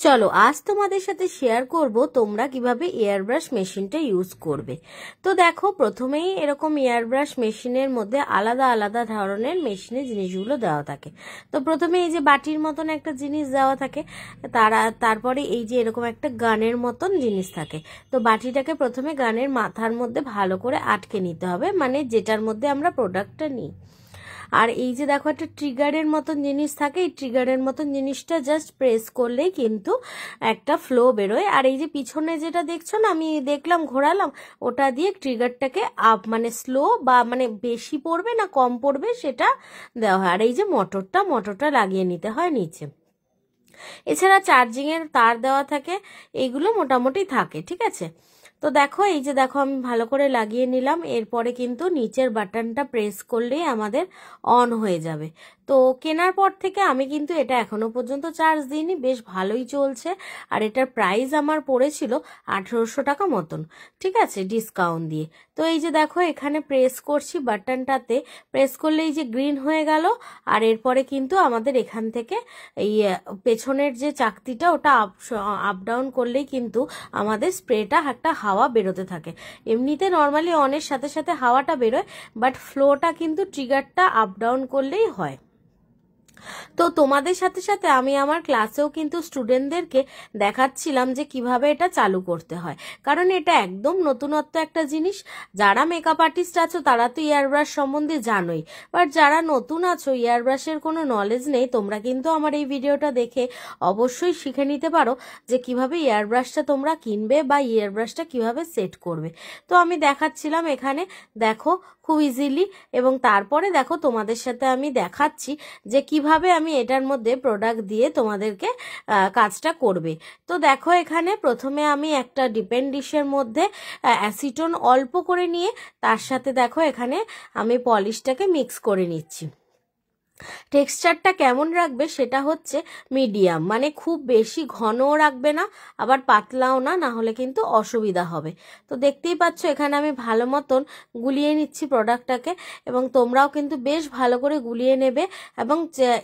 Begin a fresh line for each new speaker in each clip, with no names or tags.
চলো আজ তোমাদের সাথে শেয়ার করব তোমরা কিভাবে এয়ার ব্রাশ মেশিনটা ইউজ করবে। তো দেখো, প্রথমেই এরকম এয়ার ব্রাশ মেশিনের মধ্যে আলাদা আলাদা ধরনের মেশিনে জিনিসগুলো দেওয়া থাকে। তো প্রথমে এই যে বাটির মতন একটা জিনিস দেওয়া থাকে, তারপরে এই যে এরকম একটা গানের মতন জিনিস থাকে। তো বাটিটাকে প্রথমে গানের মাথার মধ্যে ভালো করে আটকে নিতে হবে, মানে যেটার মধ্যে আমরা প্রোডাক্টটা নিই। আর এই যে দেখো একটা ট্রিগারের মতন জিনিস থাকে, এই ট্রিগারের মতন জিনিসটা জাস্ট প্রেস করলেই কিন্তু একটা ফ্লো বেরোয়। আর এই যে পিছনে যেটা দেখছো না, আমি দেখলাম ঘোরালাম, ওটা দিয়ে ট্রিগারটাকে আপ মানে স্লো বা মানে বেশি পড়বে না কম পড়বে সেটা দেওয়া হয়। আর এই যে মোটরটা লাগিয়ে নিতে হয় নিচে। এছাড়া চার্জিং এর তার দেওয়া থাকে, এইগুলো মোটামুটি থাকে, ঠিক আছে। তো দেখো, এই যে দেখো আমি ভালো করে লাগিয়ে নিলাম। এরপরে কিন্তু নিচের বাটনটা প্রেস করলেই আমাদের অন হয়ে যাবে। তো কেনার পর থেকে আমি কিন্তু এটা এখনো পর্যন্ত চার্জ দিইনি, বেশ ভালোই চলছে। আর এটার প্রাইস আমার পড়েছিল 1800 টাকা মতন, ঠিক আছে, ডিসকাউন্ট দিয়ে। তো এই যে দেখো এখানে প্রেস করছি বাটনটাতে, প্রেস করলে এই যে গ্রিন হয়ে গেল। আর এরপরে কিন্তু আমাদের এখান থেকে এই পেছনের যে চাকতিটা ওটা আপ ডাউন করলেই কিন্তু আমাদের স্প্রেটা একটা হাওয়া বেরোতে থাকে। এমনিতে নর্মালি অনের সাথে সাথে হাওয়াটা বেরোয়, বাট ফ্লোটা কিন্তু ট্রিগারটা আপ ডাউন করলেই হয়। তো তোমাদের সাথে সাথে আমি আমার ক্লাসেও কিন্তু স্টুডেন্টদেরকে দেখাচ্ছিলাম যে কিভাবে এটা চালু করতে হয়, কারণ এটা একদম নতুনত্ব একটা জিনিস। যারা মেকআপ আর্টিস্ট আছো তারা তো ইয়ার ব্রাশ সম্বন্ধে জানোই, বাট যারা নতুন আছো, ইয়ার ব্রাশের কোনো নলেজ নেই, তোমরা কিন্তু আমার এই ভিডিওটা দেখে অবশ্যই শিখে নিতে পারো যে কিভাবে ইয়ার ব্রাশটা তোমরা কিনবে বা ইয়ার ব্রাশটা কিভাবে সেট করবে। তো আমি দেখাচ্ছিলাম এখানে, দেখো খুব ইজিলি। এবং তারপরে দেখো তোমাদের সাথে আমি দেখাচ্ছি যে কিভাবে আমি এটার মধ্যে প্রোডাক্ট দিয়ে তোমাদেরকে কাজটা করবে। তো দেখো এখানে প্রথমে আমি একটা ডিপেন্ড ডিশের মধ্যে অ্যাসিটোন অল্প করে নিয়ে তার সাথে দেখো এখানে আমি পলিশটাকে মিক্স করে নিচ্ছি। টেক্সচারটা কেমন রাখবে সেটা হচ্ছে মিডিয়াম, মানে খুব বেশি ঘনও রাখবে না, আবার পাতলাও না, না হলে কিন্তু অসুবিধা হবে। তো দেখতেই পাচ্ছ এখানে আমি ভালো মতন গুলিয়ে নিচ্ছি প্রোডাক্টটাকে, এবং তোমরাও কিন্তু বেশ ভালো করে গুলিয়ে নেবে। এবং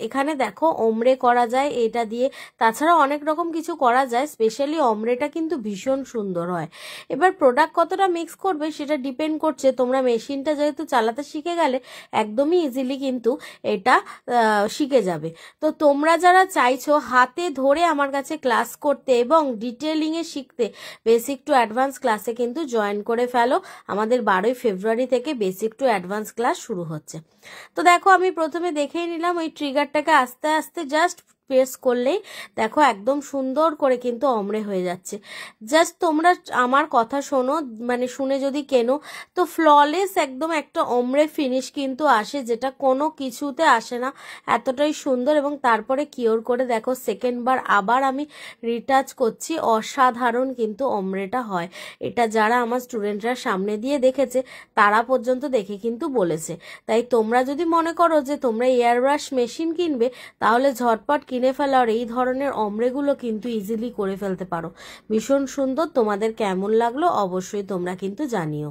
এখানে দেখো ওমরে করা যায় এটা দিয়ে, তাছাড়া অনেক রকম কিছু করা যায়, স্পেশালি ওমরেটা কিন্তু ভীষণ সুন্দর হয়। এবার প্রোডাক্ট কতটা মিক্স করবে সেটা ডিপেন্ড করছে, তোমরা মেশিনটা যেহেতু চালাতে শিখে গেলে একদমই ইজিলি কিন্তু এটা শিখে যাবে। তো তোমরা যারা চাইছো হাতে ধরে আমার কাছে ক্লাস করতে এবং ডিটেলিং এ শিখতে, বেসিক টু অ্যাডভান্স ক্লাসে কিন্তু জয়েন করে ফেলো। আমাদের 12ই ফেব্রুয়ারি থেকে বেসিক টু অ্যাডভান্স ক্লাস শুরু হচ্ছে। তো দেখো আমি প্রথমে দেখেই নিলাম, ওই ট্রিগারটাকে আস্তে আস্তে জাস্ট প্রেস করলেই দেখো একদম সুন্দর করে কিন্তু অমরে হয়ে যাচ্ছে। জাস্ট তোমরা আমার কথা শোনো, মানে শুনে যদি কেনো তো ফ্ললেস একদম একটা অমরে ফিনিশ কিন্তু আসে, যেটা কোনো কিছুতে আসে না, এতটাই সুন্দর। এবং তারপরে কিওর করে দেখো সেকেন্ড বার আবার আমি রিটাচ করছি, অসাধারণ কিন্তু অমরেটা হয়। এটা যারা আমার স্টুডেন্টরা সামনে দিয়ে দেখেছে তারা পর্যন্ত দেখে কিন্তু বলেছে। তাই তোমরা যদি মনে করো যে তোমরা এয়ার ব্রাশ মেশিন কিনবে, তাহলে ঝটপট কিনে ফেলো, আর এই ধরনের অমরেগুলো কিন্তু ইজিলি করে ফেলতে পারো। ভীষণ সুন্দর। তোমাদের কেমন লাগলো অবশ্যই তোমরা কিন্তু জানিও।